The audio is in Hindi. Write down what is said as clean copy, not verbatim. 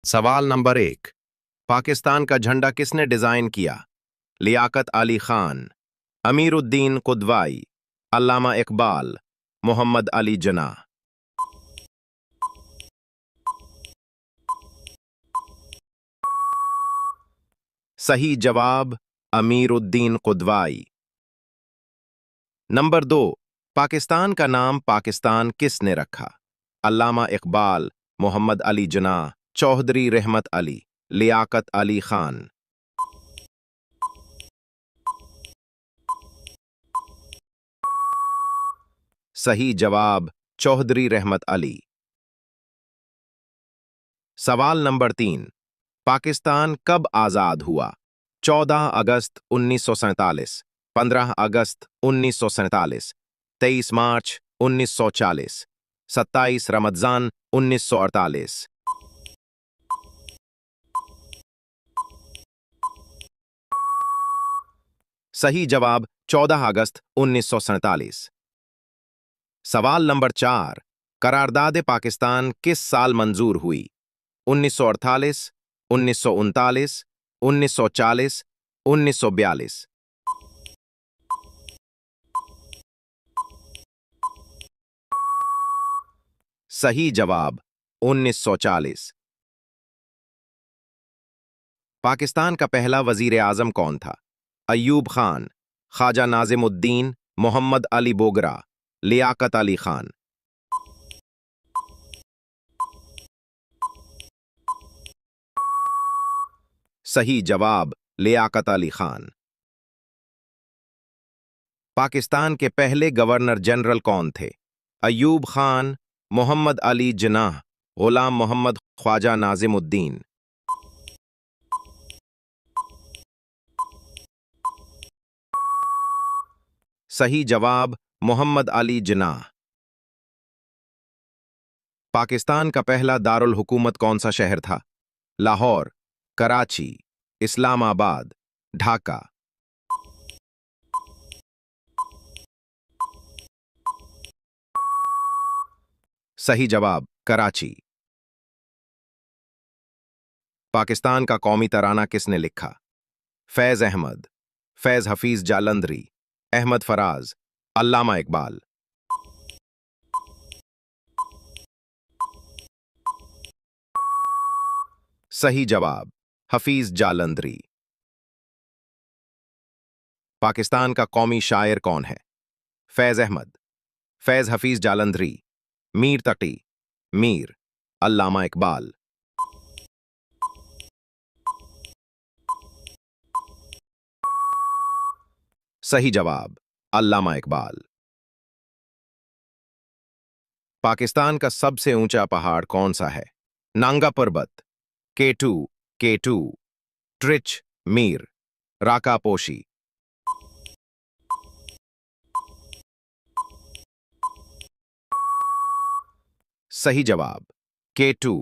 सवाल नंबर 1। पाकिस्तान का झंडा किसने डिजाइन किया? लियाकत अली खान, अमीरुद्दीन कुदवाई, अल्लामा इकबाल, मोहम्मद अली जिन्नाह। सही जवाब अमीरुद्दीन कुदवाई। नंबर 2। पाकिस्तान का नाम पाकिस्तान किसने रखा? अल्लामा इकबाल, मोहम्मद अली जिन्नाह, चौधरी रहमत अली, लियाकत अली खान। सही जवाब चौधरी रहमत अली। सवाल नंबर 3। पाकिस्तान कब आजाद हुआ? 14 अगस्त 1947, 15 अगस्त 1947, 23 मार्च 1940, 27 रमज़ान 1948। सही जवाब 14 अगस्त 1947। सवाल नंबर 4। करारदाद पाकिस्तान किस साल मंजूर हुई? 1948, 1939, 1940, 1942। सही जवाब 1940। पाकिस्तान का पहला वजीर आजम कौन था? अयूब खान, ख्वाजा नाजिमुद्दीन, मोहम्मद अली बोगरा, लियाकत अली खान। सही जवाब लियाकत अली खान। पाकिस्तान के पहले गवर्नर जनरल कौन थे? अयूब खान, मोहम्मद अली जिन्नाह, गुलाम मोहम्मद ख्वाजा नाजिमुद्दीन। सही जवाब मोहम्मद अली जिन्नाह। पाकिस्तान का पहला दारुल हुकूमत कौन सा शहर था? लाहौर, कराची, इस्लामाबाद, ढाका। सही जवाब कराची। पाकिस्तान का कौमी तराना किसने लिखा? फैज अहमद, फैज हफीज जालंधरी, अहमद फराज, अल्लामा इकबाल। सही जवाब हफीज जालंधरी। पाकिस्तान का कौमी शायर कौन है? फैज अहमद, फैज हफीज जालंधरी, मीर तकी, मीर, अल्लामा इकबाल। सही जवाब अल्लामा इकबाल। पाकिस्तान का सबसे ऊंचा पहाड़ कौन सा है? नांगा पर्वत, केटू, केटू, ट्रिच, मीर, राकापोशी। सही जवाब केटू।